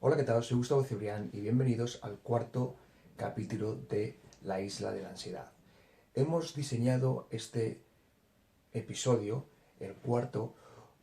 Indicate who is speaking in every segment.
Speaker 1: Hola, ¿qué tal? Soy Gustavo Cebrián y bienvenidos al cuarto capítulo de La Isla de la Ansiedad. Hemos diseñado este episodio, el cuarto,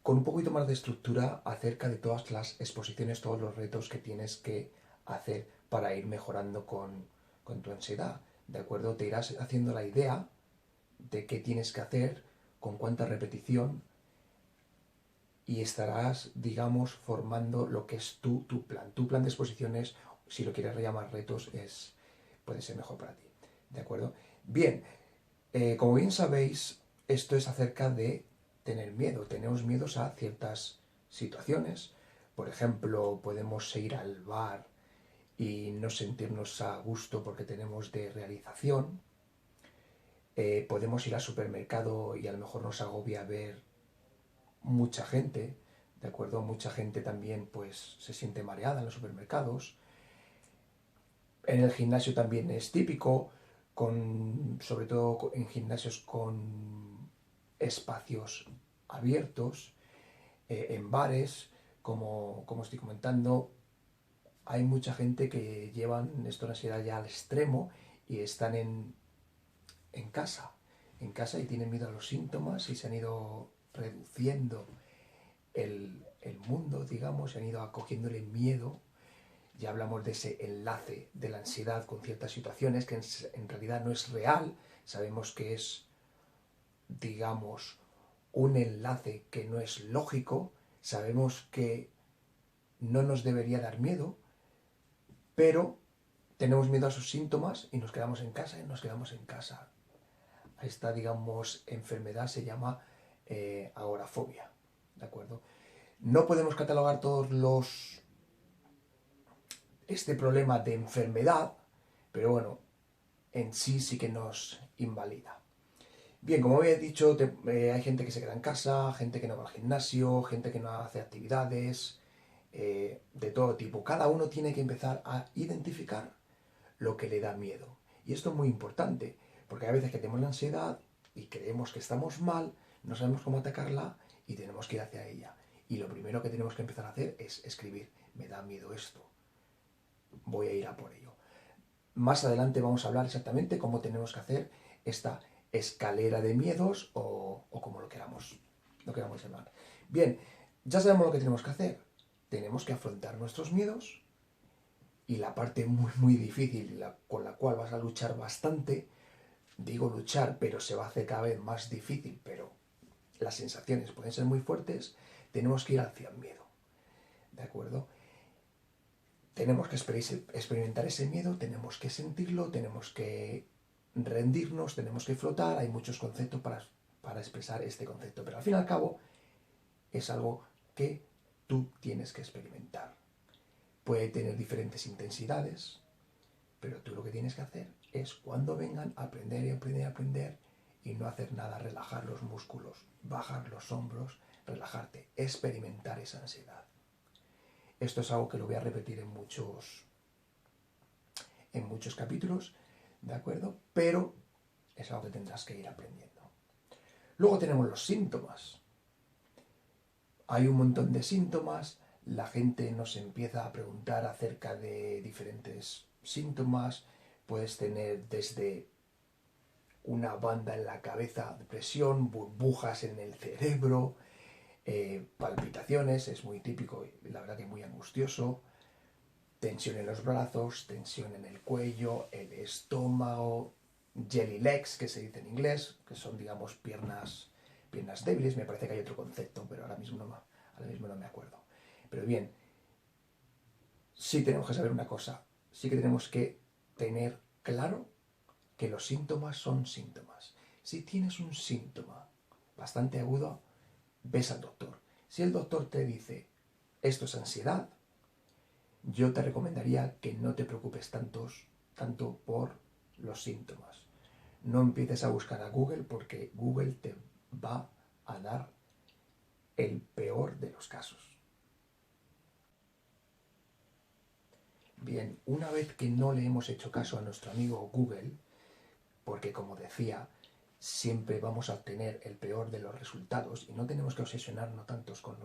Speaker 1: con un poquito más de estructura acerca de todas las exposiciones, todos los retos que tienes que hacer para ir mejorando con tu ansiedad. ¿De acuerdo? Te irás haciendo la idea de qué tienes que hacer, con cuánta repetición, y estarás, digamos, formando lo que es tu plan. Tu plan de exposiciones, si lo quieres llamar retos, puede ser mejor para ti. ¿De acuerdo? Bien, como bien sabéis, esto es acerca de tener miedo. Tenemos miedos a ciertas situaciones. Por ejemplo, podemos ir al bar y no sentirnos a gusto porque tenemos de realización. Podemos ir al supermercado y a lo mejor nos agobia ver mucha gente, ¿de acuerdo? Mucha gente también pues se siente mareada en los supermercados. En el gimnasio también es típico, sobre todo en gimnasios con espacios abiertos, en bares, como estoy comentando, hay mucha gente que llevan esto de la ansiedad ya al extremo y están en casa y tienen miedo a los síntomas y se han ido reduciendo el mundo, digamos, y han ido acogiéndole miedo. Ya hablamos de ese enlace de la ansiedad con ciertas situaciones que en realidad no es real. Sabemos que es, digamos, un enlace que no es lógico. Sabemos que no nos debería dar miedo, pero tenemos miedo a sus síntomas y nos quedamos en casa y nos quedamos en casa. Esta, digamos, enfermedad se llama agorafobia, ¿de acuerdo? No podemos catalogar este problema de enfermedad, pero bueno, en sí que nos invalida. Bien, como había dicho, hay gente que se queda en casa, gente que no va al gimnasio, gente que no hace actividades, de todo tipo. Cada uno tiene que empezar a identificar lo que le da miedo. Y esto es muy importante, porque hay veces que tenemos la ansiedad y creemos que estamos mal, no sabemos cómo atacarla y tenemos que ir hacia ella. Y lo primero que tenemos que empezar a hacer es escribir, me da miedo esto, voy a ir a por ello. Más adelante vamos a hablar exactamente cómo tenemos que hacer esta escalera de miedos o como lo queramos llamar. Bien, ya sabemos lo que tenemos que hacer. Tenemos que afrontar nuestros miedos y la parte muy difícil con la cual vas a luchar bastante, digo luchar, pero se va a hacer cada vez más difícil, pero las sensaciones pueden ser muy fuertes, tenemos que ir hacia el miedo, ¿de acuerdo? Tenemos que experimentar ese miedo, tenemos que sentirlo, tenemos que rendirnos, tenemos que flotar, hay muchos conceptos para expresar este concepto, pero al fin y al cabo es algo que tú tienes que experimentar. Puede tener diferentes intensidades, pero tú lo que tienes que hacer es cuando vengan aprender y aprender y aprender y no hacer nada, relajar los músculos, bajar los hombros, relajarte, experimentar esa ansiedad. Esto es algo que lo voy a repetir en muchos capítulos, ¿de acuerdo? Pero es algo que tendrás que ir aprendiendo. Luego tenemos los síntomas. Hay un montón de síntomas, la gente nos empieza a preguntar acerca de diferentes síntomas, puedes tener desde una banda en la cabeza, depresión, burbujas en el cerebro, palpitaciones, es muy típico y la verdad que muy angustioso, tensión en los brazos, tensión en el cuello, el estómago, jelly legs, que se dice en inglés, que son, digamos, piernas débiles. Me parece que hay otro concepto, pero ahora mismo no me acuerdo. Pero bien, sí tenemos que saber una cosa, sí que tenemos que tener claro que los síntomas son síntomas. Si tienes un síntoma bastante agudo, ves al doctor. Si el doctor te dice, esto es ansiedad, yo te recomendaría que no te preocupes tanto por los síntomas. No empieces a buscar a Google porque Google te va a dar el peor de los casos. Bien, una vez que no le hemos hecho caso a nuestro amigo Google, porque como decía, siempre vamos a obtener el peor de los resultados y no tenemos que obsesionarnos tantos con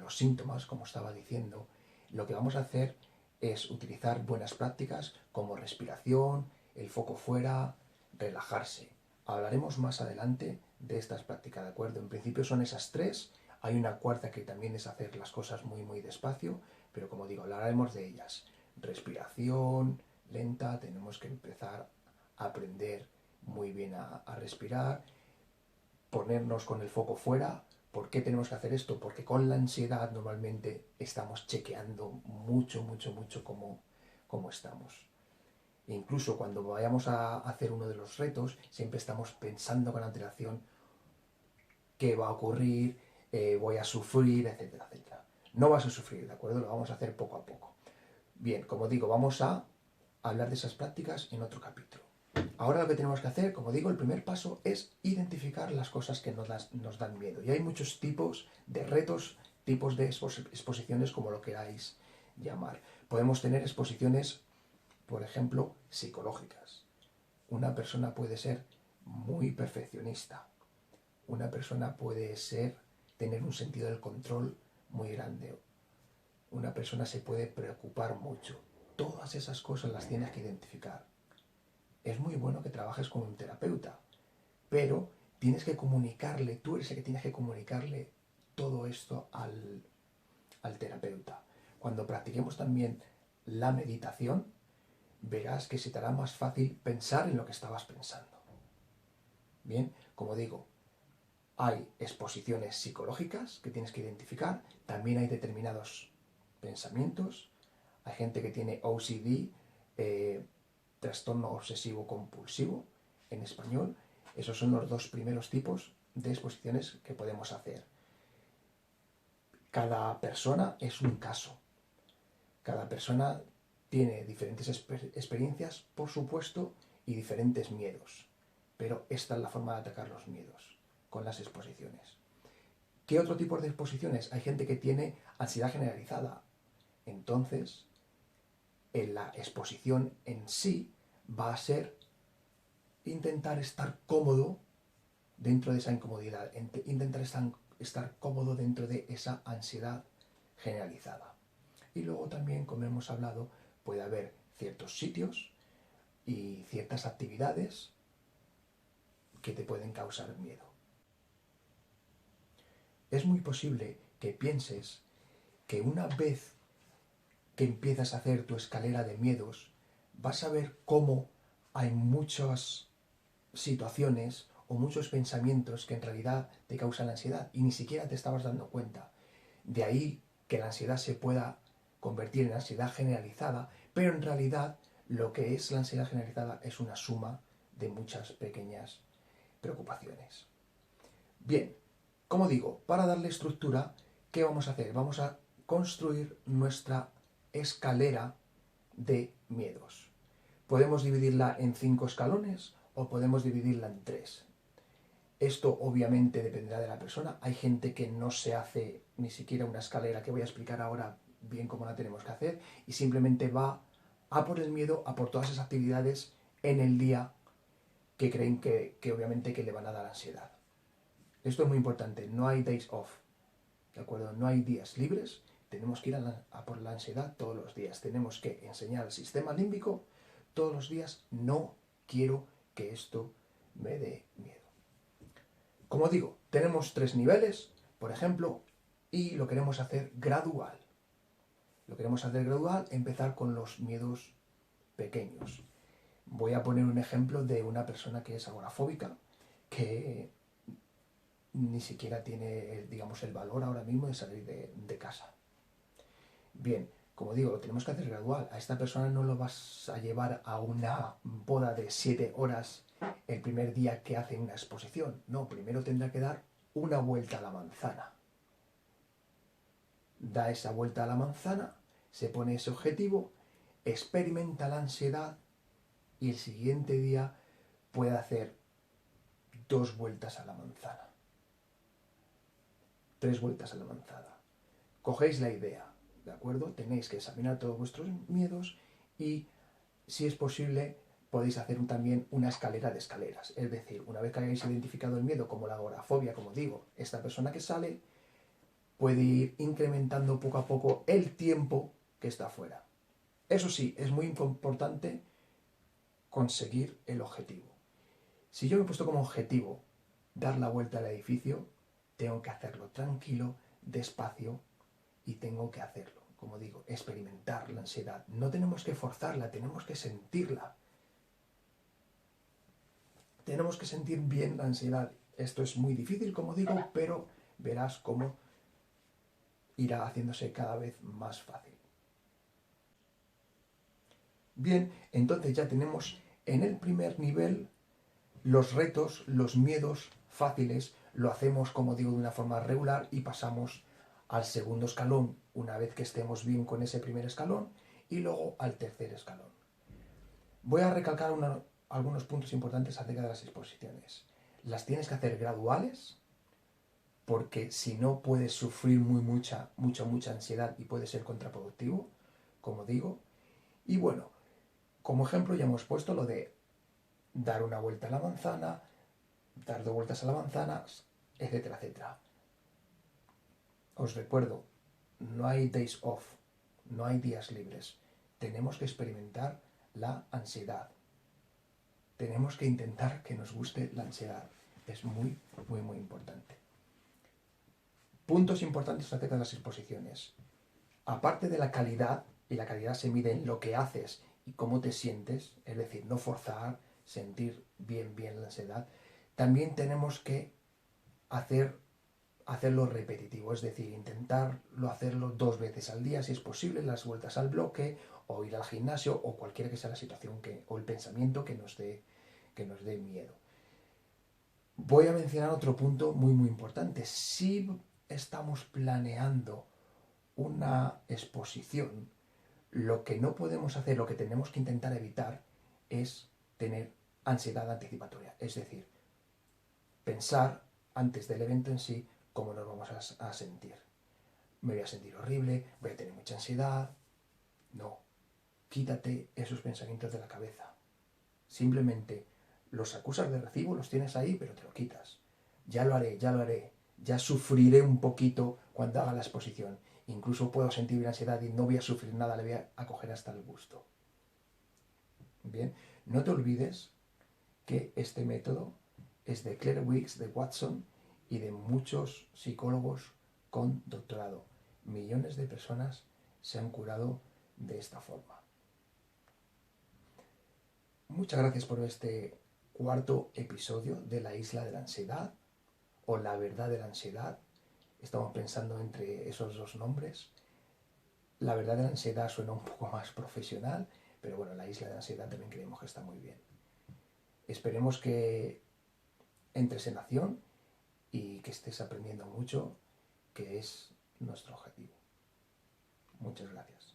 Speaker 1: los síntomas, como estaba diciendo, lo que vamos a hacer es utilizar buenas prácticas como respiración, el foco fuera, relajarse. Hablaremos más adelante de estas prácticas, ¿de acuerdo? En principio son esas tres. Hay una cuarta que también es hacer las cosas muy, muy despacio, pero como digo, hablaremos de ellas. Respiración lenta, tenemos que empezar a aprender muy bien a respirar, ponernos con el foco fuera. ¿Por qué tenemos que hacer esto? Porque con la ansiedad normalmente estamos chequeando mucho cómo estamos. E incluso cuando vayamos a hacer uno de los retos, siempre estamos pensando con antelación qué va a ocurrir, voy a sufrir, etcétera, etcétera. No vas a sufrir, ¿de acuerdo? Lo vamos a hacer poco a poco. Bien, como digo, vamos a hablar de esas prácticas en otro capítulo. Ahora lo que tenemos que hacer, como digo, el primer paso es identificar las cosas que nos dan miedo. Y hay muchos tipos de retos, tipos de exposiciones, como lo queráis llamar. Podemos tener exposiciones, por ejemplo, psicológicas. Una persona puede ser muy perfeccionista. Una persona puede tener un sentido del control muy grande. Una persona se puede preocupar mucho. Todas esas cosas las tienes que identificar. Es muy bueno que trabajes con un terapeuta, pero tienes que comunicarle, tú eres el que tienes que comunicarle todo esto al terapeuta. Cuando practiquemos también la meditación, verás que se te hará más fácil pensar en lo que estabas pensando. Bien, como digo, hay exposiciones psicológicas que tienes que identificar, también hay determinados pensamientos, hay gente que tiene OCD, trastorno obsesivo compulsivo en español. Esos son los dos primeros tipos de exposiciones que podemos hacer. Cada persona es un caso. Cada persona tiene diferentes experiencias, por supuesto, y diferentes miedos. Pero esta es la forma de atacar los miedos, con las exposiciones. ¿Qué otro tipo de exposiciones? Hay gente que tiene ansiedad generalizada. Entonces, en la exposición en sí va a ser intentar estar cómodo dentro de esa incomodidad, intentar estar cómodo dentro de esa ansiedad generalizada. Y luego también, como hemos hablado, puede haber ciertos sitios y ciertas actividades que te pueden causar miedo. Es muy posible que pienses que una vez que empiezas a hacer tu escalera de miedos, vas a ver cómo hay muchas situaciones o muchos pensamientos que en realidad te causan ansiedad y ni siquiera te estabas dando cuenta. De ahí que la ansiedad se pueda convertir en ansiedad generalizada, pero en realidad lo que es la ansiedad generalizada es una suma de muchas pequeñas preocupaciones. Bien, como digo, para darle estructura, ¿qué vamos a hacer? Vamos a construir nuestra escalera de miedos. Podemos dividirla en 5 escalones o podemos dividirla en 3. Esto obviamente dependerá de la persona. Hay gente que no se hace ni siquiera una escalera, que voy a explicar ahora bien cómo la tenemos que hacer, y simplemente va a por el miedo, a por todas esas actividades en el día que creen que obviamente que le van a dar ansiedad. Esto es muy importante, no hay days off, ¿de acuerdo? No hay días libres, tenemos que ir a por la ansiedad todos los días. Tenemos que enseñar al sistema límbico todos los días, no quiero que esto me dé miedo. Como digo, tenemos 3 niveles, por ejemplo, y lo queremos hacer gradual. Lo queremos hacer gradual, empezar con los miedos pequeños. Voy a poner un ejemplo de una persona que es agorafóbica, que ni siquiera tiene, digamos, el valor ahora mismo de salir de casa. Bien, como digo, lo tenemos que hacer gradual. A esta persona no lo vas a llevar a una boda de 7 horas el primer día que hace una exposición. No, primero tendrá que dar una vuelta a la manzana. Da esa vuelta a la manzana, se pone ese objetivo, experimenta la ansiedad y el siguiente día puede hacer 2 vueltas a la manzana. 3 vueltas a la manzana. Cogéis la idea, ¿de acuerdo? Tenéis que examinar todos vuestros miedos y, si es posible, podéis hacer también una escalera de escaleras. Es decir, una vez que hayáis identificado el miedo como la agorafobia, como digo, esta persona que sale puede ir incrementando poco a poco el tiempo que está fuera. Eso sí, es muy importante conseguir el objetivo. Si yo me he puesto como objetivo dar la vuelta al edificio, tengo que hacerlo tranquilo, despacio, y tengo que hacerlo. Como digo, experimentar la ansiedad. No tenemos que forzarla, tenemos que sentirla. Tenemos que sentir bien la ansiedad. Esto es muy difícil, como digo, pero verás cómo irá haciéndose cada vez más fácil. Bien, entonces ya tenemos en el primer nivel los retos, los miedos fáciles, lo hacemos, como digo, de una forma regular y pasamos al segundo escalón una vez que estemos bien con ese primer escalón y luego al tercer escalón. Voy a recalcar algunos puntos importantes acerca de las exposiciones. Las tienes que hacer graduales porque si no puedes sufrir mucha ansiedad y puede ser contraproductivo, como digo. Y bueno, como ejemplo ya hemos puesto lo de dar una vuelta a la manzana, dar 2 vueltas a la manzana, etcétera, etcétera. Os recuerdo, no hay days off, no hay días libres. Tenemos que experimentar la ansiedad. Tenemos que intentar que nos guste la ansiedad. Es muy importante. Puntos importantes acerca de las exposiciones. Aparte de la calidad, y la calidad se mide en lo que haces y cómo te sientes, es decir, no forzar, sentir bien la ansiedad, también tenemos que hacerlo repetitivo, es decir, intentarlo hacerlo 2 veces al día, si es posible, las vueltas al bloque, o ir al gimnasio, o cualquiera que sea la situación o el pensamiento que nos dé miedo. Voy a mencionar otro punto muy importante. Si estamos planeando una exposición, lo que no podemos hacer, lo que tenemos que intentar evitar es tener ansiedad anticipatoria. Es decir, pensar antes del evento en sí cómo nos vamos a sentir. Me voy a sentir horrible, voy a tener mucha ansiedad. No, quítate esos pensamientos de la cabeza. Simplemente los acusas de recibo, los tienes ahí, pero te lo quitas. Ya lo haré, ya sufriré un poquito cuando haga la exposición. Incluso puedo sentir ansiedad y no voy a sufrir nada, le voy a coger hasta el gusto. Bien, no te olvides que este método es de Claire Weeks, de Watson y de muchos psicólogos con doctorado. Millones de personas se han curado de esta forma. Muchas gracias por este cuarto episodio de La Isla de la Ansiedad o La Verdad de la Ansiedad. Estamos pensando entre esos dos nombres. La Verdad de la Ansiedad suena un poco más profesional, pero bueno, La Isla de la Ansiedad también creemos que está muy bien. Esperemos que entres en acción y que estés aprendiendo mucho, que es nuestro objetivo. Muchas gracias.